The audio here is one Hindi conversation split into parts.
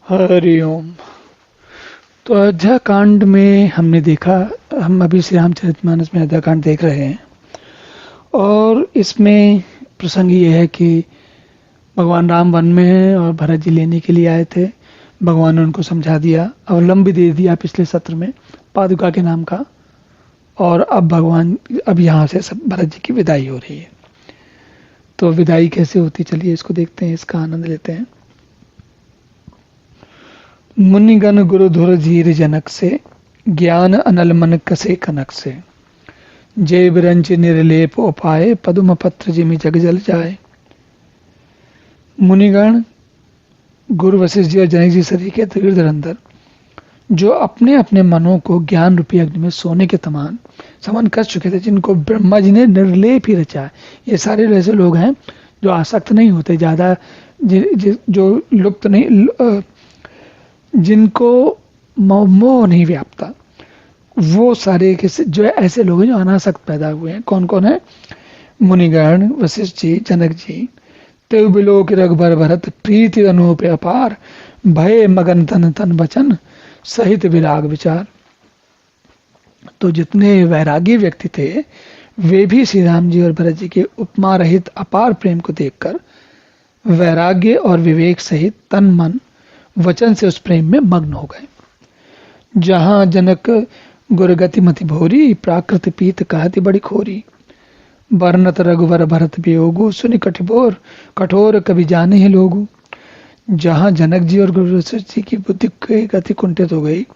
हरि ओम। तो अयोध्या कांड में हमने देखा, हम अभी श्री रामचरितमानस में अयोध्या कांड देख रहे हैं और इसमें प्रसंग ये है कि भगवान राम वन में हैं और भरत जी लेने के लिए आए थे। भगवान ने उनको समझा दिया, अवलंब भी दे दिया पिछले सत्र में पादुका के नाम का। और अब यहाँ से सब भरत जी की विदाई हो रही है। तो विदाई कैसे होती, चलिए इसको देखते हैं, इसका आनंद लेते हैं। मुनिगण गुरु धुर धीर जनक से, ज्ञान अनल मन कसे कनक से। जय बिरंच निर्लेप उपाय, पदुम पत्र जिमि जग जल जाए। मुनिगण गुरु वशिष्ठ जी और जनक जी सरी के धीर धुरंधर, जो अपने अपने मनों को ज्ञान रूपी अग्नि में सोने के समान कर चुके थे, जिनको ब्रह्मा जी ने निर्लेप ही रचा है। ये सारे ऐसे लोग हैं जो आसक्त नहीं होते ज्यादा, जो लुप्त नहीं, जिनको मोह नहीं व्यापता, वो सारे जो ऐसे लोग हैं जो अनासक्त पैदा हुए हैं। कौन कौन है? मुनिगण वशिष्ठ जी, जनक जी। तेव बिलोक रघुबर भरत, प्रीति अनूप अपार। भय मगन तन तन बचन, सहित विराग विचार। तो जितने वैरागी व्यक्ति थे वे भी श्री राम जी और भरत जी के उपमा रहित अपार प्रेम को देखकर वैराग्य और विवेक सहित तन मन वचन से उस प्रेम में मग्न हो गए। जहां जनक गुरगति मति भोरी, प्राकृत पीत कहती बड़ी खोरी। वर्णत रघुवर भरत वियोगु, सुनि कठोर कवि जाने ही लोगु। जहां जनक जी और गुरु वशिष्ठ जी की बुद्धि की गति कुंठित हो गई,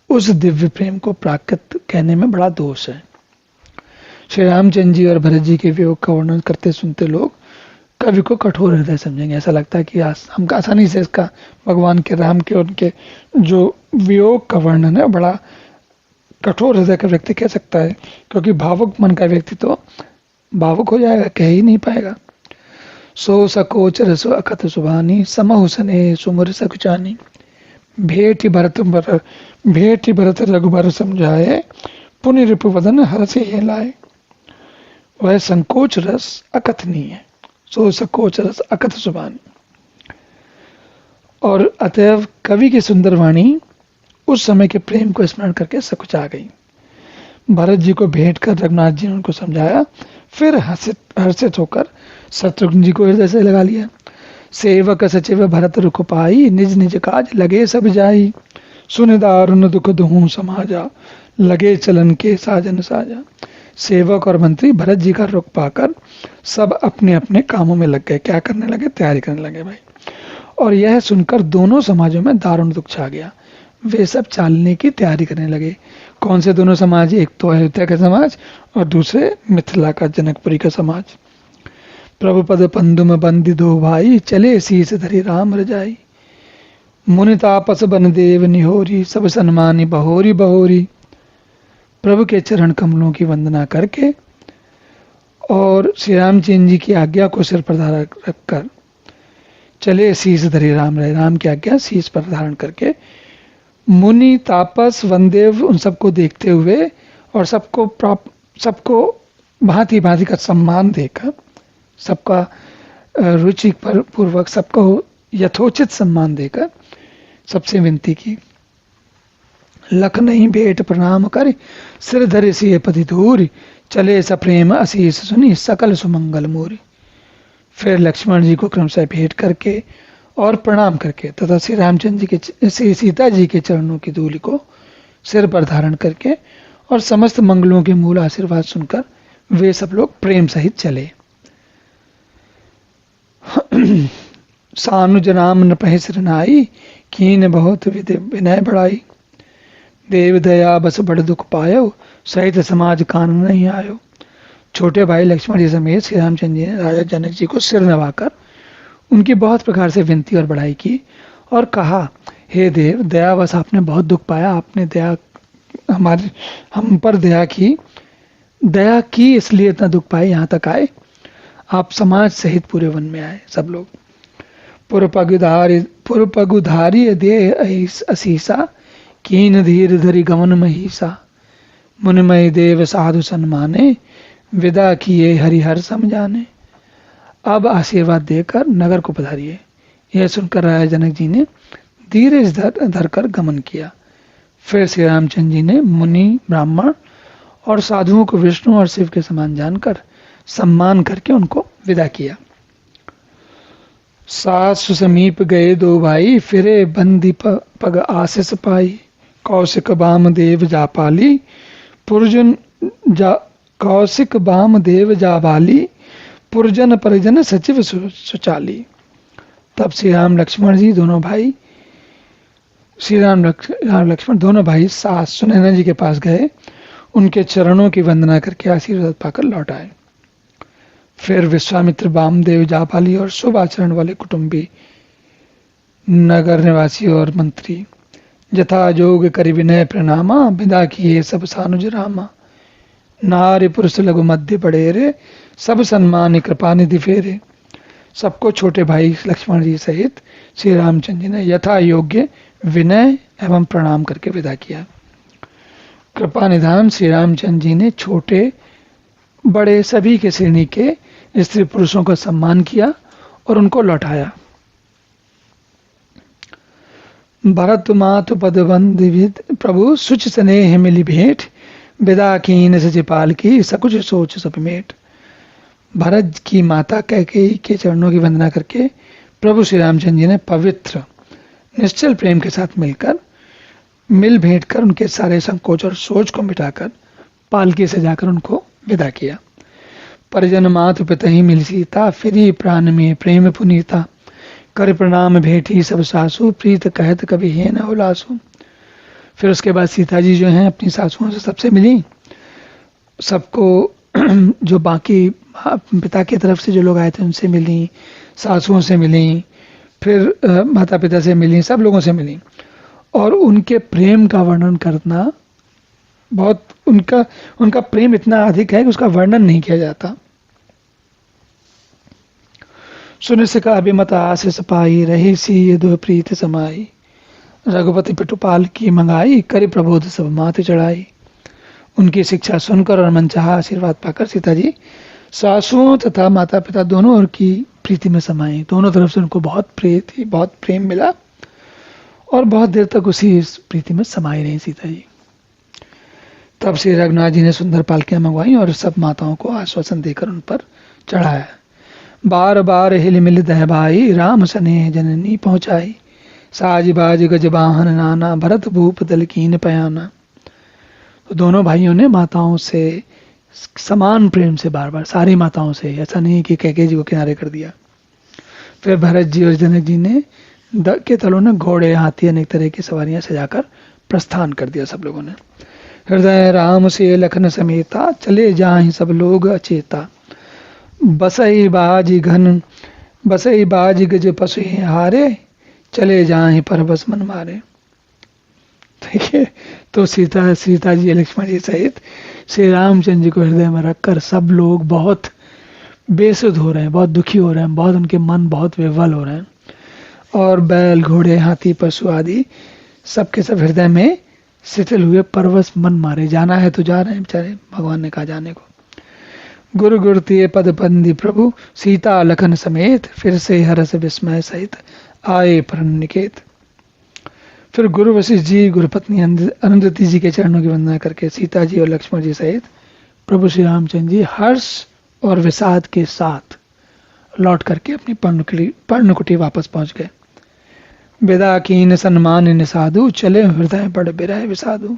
उस दिव्य प्रेम को प्राकृत कहने में बड़ा दोष है। श्री रामचंद्र जी और भरत जी के वियोग का वर्णन करते सुनते लोग कवि को कठोर हृदय समझेंगे। ऐसा लगता है कि हम आसानी से इसका भगवान के, राम के, उनके जो वियोग का वर्णन है बड़ा कठोर हृदय का व्यक्ति कह सकता है, क्योंकि भावुक मन का व्यक्ति तो भावुक हो जाएगा, कह ही नहीं पाएगा। सो सकोच रसो अकथ सुभानी, समहु सने सुमुर सकुचानी। भेटी भरत रघुबर समझाए, पुनि रिपुवदन हरसि हेलाए। वह संकोच रस अकथनीय है। सो सकोच रस अकथ सुभानी। और अतएव कवि की सुंदर वाणी उस समय के प्रेम को स्मरण करके सकुचा गई। भरत जी को भेंट कर रघुनाथ जी ने उनको समझाया, फिर हर्षित होकर शत्रुघ्न जी को हृदय से लगा लिया। सेवक सचिव भरत रुख पाई, निज निज काज लगे सब जाई। सुन दारुण दुख दुहु समाजा, लगे चलन के साजन साजा। सेवक और मंत्री भरत जी का रुख पाकर सब अपने अपने कामों में लग गए। क्या करने लगे? तैयारी करने लगे भाई। और यह सुनकर दोनों समाजों में दारुण दुख छा गया। वे सब चालने की तैयारी करने लगे। कौन से दोनों समाज? एक तो अयोध्या का समाज और दूसरे मिथिला का, जनकपुरी का समाज। प्रभु पद पंदुम बंदी दो भाई, चले शीस धरी राम रजाई। मुनि तापस बन देव निहोरी, सब सन्मानी बहोरी बहोरी। प्रभु के चरण कमलों की वंदना करके और श्री रामचंद्र जी की आज्ञा को सिर पर रखकर चले शीस धरी राम रजाई। राम की आज्ञा शीस पर धारण करके मुनि तापस वनदेव उन सबको देखते हुए और सबको भांति भांति का सम्मान देकर, सबका रुचि पूर्वक, सबको यथोचित सम्मान देकर सबसे विनती की। लख नहीं भेंट प्रणाम कर, सिर धरे सिए पति दूरी। चले सप्रेम असीस सुनी, सकल सुमंगल मूरी। फिर लक्ष्मण जी को क्रमशः भेंट करके और प्रणाम करके तथा श्री रामचंद्र जी के, श्री सीता जी के चरणों की धूलि को सिर पर धारण करके और समस्त मंगलों के मूल आशीर्वाद सुनकर वे सब लोग प्रेम सहित चले। सानुज नाम नपहि सिर नाई, कीन बहुत विनय बढ़ाई। देव दया बस बड़ दुख पायो, सहित समाज कान नहीं आयो। छोटे भाई लक्ष्मण जी समेत श्री रामचंद्र जी ने राजा जनक जी को सिर नवाकर उनकी बहुत प्रकार से विनती और बढ़ाई की और कहा, हे देव, दयावश आपने बहुत दुख पाया, आपने हम पर दया की इसलिए इतना दुख पाए, यहाँ तक आए। आप समाज सहित पूरे वन में आए सब लोग। पुरपगुधारी दे असीसा, कीन धीर धरी गमन महिषा। मुनिमय देव साधु सन्माने, विदा किए हरिहर समझाने। अब आशीर्वाद देकर नगर को पधारिए। यह सुनकर राजा जनक जी ने धीरे धरकर गमन किया। फिर श्री रामचंद्र जी ने मुनि, ब्राह्मण और साधुओं को विष्णु और शिव के समान जानकर सम्मान करके उनको विदा किया। सासु समीप गए दो भाई, फिरे बंदी पग आशीष पाई। कौशिक बामदेव जापाली, पुरजन कौशिक बामदेव जाबाली, पुरजन परिजन सचिव सुचाली। तब श्री राम लक्ष्मण जी दोनों भाई, श्री राम लक्ष्मण दोनों भाई सास सुनैना जी के पास गए, उनके चरणों की वंदना करके आशीर्वाद पाकर लौट आए। फिर विश्वामित्र, वामदेव, जापाली और शुभ आचरण वाले कुटुंबी, नगर निवासी और मंत्री यथा जोग करि विनय प्रणामा, विदा किए सब सानुज रामा। नारी पुरुष लघु मध्य पड़े रे, सब सम्मान कृपा निधि फेरे। सबको छोटे भाई लक्ष्मण जी सहित श्री रामचंद्र जी ने यथा योग्य विनय एवं प्रणाम करके विदा किया। कृपा निधान श्री रामचंद्र जी ने छोटे बड़े सभी के श्रेणी के स्त्री पुरुषों का सम्मान किया और उनको लौटाया। भरत मातु पदबंद प्रभु, सुच स्नेह मिली भेंट, विदा कीन सचिपाल की, सकुच सोच सपमेट। भरत की माता कैकेयी के चरणों की वंदना करके प्रभु श्री रामचंद्र जी ने पवित्र निश्चल प्रेम के साथ मिल भेंट कर उनके सारे संकोच और सोच को मिटाकर पालकी से जाकर उनको विदा किया। परिजन मातु पितहि मिल सीता, फिरी प्राण में प्रेम पुनीता। कर प्रणाम भेंटी सब सासु, प्रीत कहत कभी है न उलासु। फिर उसके बाद सीता जी जो हैं अपनी सासुओं से सबसे मिली, सबको जो बाकी पिता की तरफ से जो लोग आए थे उनसे मिली, सासुओं से मिली, फिर माता पिता से मिली, सब लोगों से मिली और उनके प्रेम का वर्णन करना बहुत, उनका प्रेम इतना अधिक है कि उसका वर्णन नहीं किया जाता। सुनिश्चित अभिमत आशीष पाई, रही सी ये दो प्रीत समाई। रघुपति पिटुपाल की मंगाई, करी प्रबोध सब माथे चढ़ाई। उनकी शिक्षा सुनकर और मनचाहा आशीर्वाद पाकर सीता जी सासुओं तथा माता पिता दोनों की प्रीति में समाई। दोनों तरफ से उनको बहुत प्रिय थी, बहुत प्रेम मिला और बहुत देर तक उसी प्रीति में समाई रही सीता जी। तब श्री रघुनाथ जी ने सुंदर पालकियां मंगवाई और सब माताओं को आश्वासन देकर उन पर चढ़ाया। बार बार हिल मिल दह भाई, राम स्नेह जननी पहुंचाई। साज बाज गज वाहन नाना, भरत भूप दल कीन पयाना। तो दोनों भाइयों ने माताओं से समान प्रेम से बार बार, सारी माताओं से, ऐसा नहीं कि कैकेयी जी को किनारे कर दिया। फिर भरत जी और जनक जी ने के तलों ने घोड़े, हाथी, अनेक तरह की सवारियां सजाकर प्रस्थान कर दिया सब लोगों ने। हृदय राम से लखन समेता, चले जाहि सब लोग अचेता। बसई बाज गज पशु हारे, चले जाहि परबस मन मारे। देखिए, तो सीता जी, लक्ष्मण जी सहित श्री रामचंद्र जी को हृदय में रखकर सब लोग बहुत बेसुध हो रहे हैं, बहुत दुखी हो रहे हैं, बहुत उनके मन बहुत विह्वल हो रहे हैं और बैल, घोड़े, हाथी, पशु आदि सबके सब हृदय में शिथिल हुए परवश मन मारे। जाना है तो जा रहे हैं बेचारे, भगवान ने कहा जाने को। गुरु गुरुतीय पद बंदी प्रभु, सीता लखन समेत, फिर से हर्ष विस्मय सहित आए परनिकेत। फिर गुरु वशिष्ठ जी, गुरुपत्नी अरुंधति जी के चरणों की वंदना करके सीता जी और लक्ष्मण जी सहित प्रभु श्री रामचंद्र जी हर्ष और विषाद के साथ लौट करके अपनी पर्णकुटी वापस पहुंच गए। विदा कीन सम्मान निसाधु, चले हृदय बड़ बिरह विसाधु।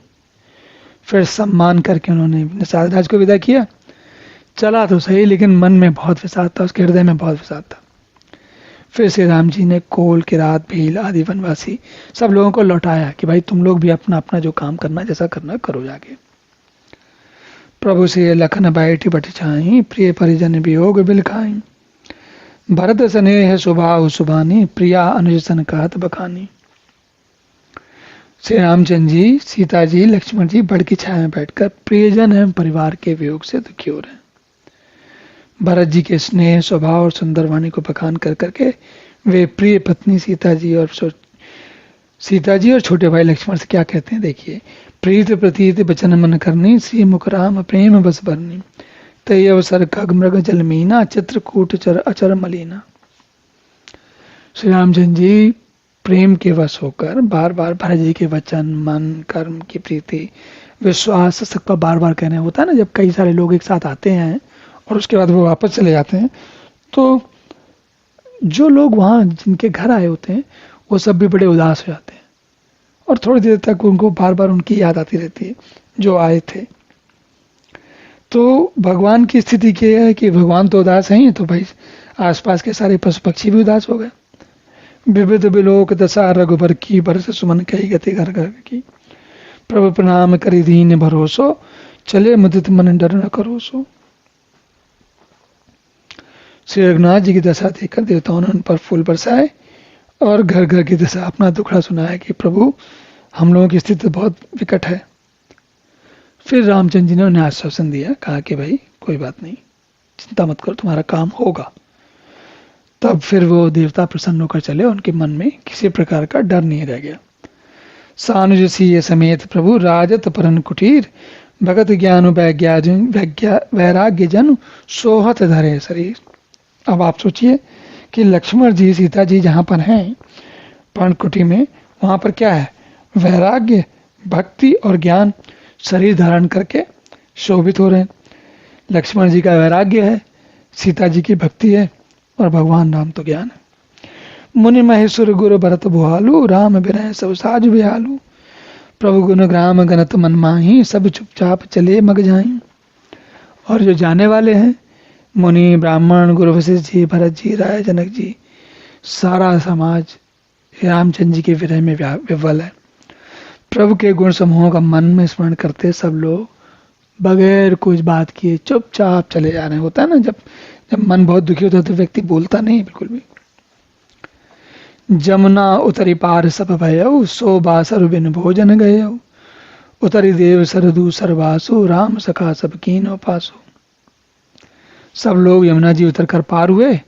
फिर सम्मान करके उन्होंने निषाद राज को विदा किया। चला तो सही, लेकिन मन में बहुत विषाद था, उसके हृदय में बहुत विषाद था। फिर श्री राम जी ने कोल, किरात, भील आदि वनवासी सब लोगों को लौटाया कि भाई तुम लोग भी अपना अपना जो काम करना, जैसा करना करो जाके। प्रभु से लखन बैठी बट छाई, प्रिय परिजन वियोग बिल खाई। भरत स्नेह सुभाव सुभानी, प्रिया अनुज सन कहत बखानी। श्री रामचंद्र जी, सीता जी, लक्ष्मण जी बड़ की छाया में बैठकर प्रियजन एवं परिवार के वियोग से दुखी हो रहे हैं। भरत जी के स्नेह, स्वभाव और सुंदर वाणी को बखान कर करके वे प्रिय पत्नी सीता जी और छोटे भाई लक्ष्मण से क्या कहते हैं, देखिए। प्रीत प्रतीत बचन मन करनी, श्री मुख राम प्रेम बस भरनी। तय अवसर खग मृग जलमीना, चित्रकूट चर अचर मलीना। श्री रामचंद्र जी प्रेम के वश होकर बार बार भरत जी के वचन, मन, कर्म की प्रीति, विश्वास सबका बार बार कहना होता है ना। जब कई सारे लोग एक साथ आते हैं और उसके बाद वो वापस चले जाते हैं, तो जो लोग वहाँ जिनके घर आए होते हैं वो सब भी बड़े उदास हो जाते हैं और थोड़ी देर तक उनको बार बार उनकी याद आती रहती है जो आए थे। तो भगवान की स्थिति क्या है कि भगवान तो उदास हैं, तो भाई आसपास के सारे पशु पक्षी भी उदास हो गए। विविध विलोक दशा रघुबर की, बरस सुमन कही गति घर घर की। प्रभु प्रणाम करी दीन भरोसो, चले मुदित मन डर न करोसो। श्री रघुनाथ जी की दशा देखकर देवताओं ने उन पर फूल बरसाए और घर घर की दशा अपना दुखड़ा सुनाया कि प्रभु हम लोगों की स्थिति बहुत विकट है। फिर रामचंद्र जी ने उन्हें आश्वासन दिया, कहा कि भाई कोई बात नहीं, चिंता मत करो, तुम्हारा काम होगा। तब फिर वो देवता प्रसन्न होकर चले, उनके मन में किसी प्रकार का डर नहीं रह गया। सानुज सिय समेत प्रभु राजत परन कुटीर, भगत ज्ञान वैराग्य जन सोहत धरे शरीर। अब आप सोचिए कि लक्ष्मण जी सीता जी जहाँ पर हैं पर्णकुटी में, वहाँ पर क्या है? वैराग्य, भक्ति और ज्ञान शरीर धारण करके शोभित हो रहे हैं। लक्ष्मण जी का वैराग्य है, सीता जी की भक्ति है और भगवान राम तो ज्ञान है। मुनि महेश्वर गुरु भरत भुआलु, राम विनय सब साज बिहालु। प्रभु गुण ग्राम गणत मन माही, सब चुपचाप चले मग जाई। और जो जाने वाले हैं मुनि, ब्राह्मण, गुरु वशिष्ठ जी, भरत जी, राय जनक जी, सारा समाज रामचंद्र जी के विरह में विवल है। प्रभु के गुण समूहों का मन में स्मरण करते सब लोग बगैर कुछ बात किए चुपचाप चले जा रहे हैं। होता है ना, जब मन बहुत दुखी होता है तो व्यक्ति बोलता नहीं बिल्कुल भी। जमुना उतरी पार सब भयऊ, सो बासर बिन भोजन गयऊ। उतरी देव सरदू सरवासु, राम सखा सब कीनो पासु। सब लोग यमुना जी उतर कर पार हुए।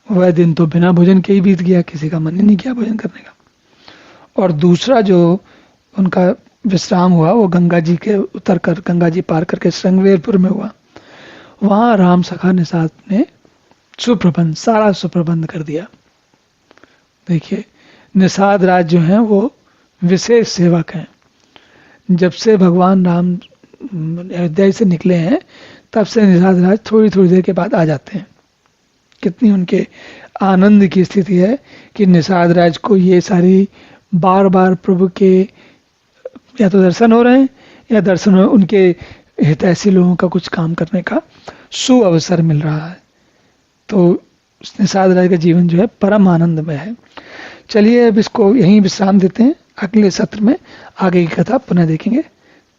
वह दिन तो बिना भोजन के ही बीत गया, किसी का मन ही नहीं किया भोजन करने का। और दूसरा जो उनका विश्राम हुआ वो गंगा जी के उतर कर, गंगा जी पार करके श्रृंगवेरपुर में हुआ। वहां राम सखा निषाद ने सुप्रबंध, सारा सुप्रबंध कर दिया। देखिए, निषाद राज जो हैं वो विशेष सेवक हैं। जब से भगवान राम अयोध्या से निकले हैं तब से निषाद राज थोड़ी थोड़ी देर के बाद आ जाते हैं। कितनी उनके आनंद की स्थिति है कि निषाद राज को ये सारी बार बार प्रभु के या तो दर्शन हो रहे हैं या दर्शन हो उनके हितैषी लोगों का कुछ काम करने का सुअवसर मिल रहा है। तो निषाद राज का जीवन जो है परम आनंदमय है। चलिए अब इसको यहीं विश्राम देते हैं, अगले सत्र में आगे की कथा पुनः देखेंगे।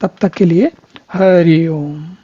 तब तक के लिए हरि ओम।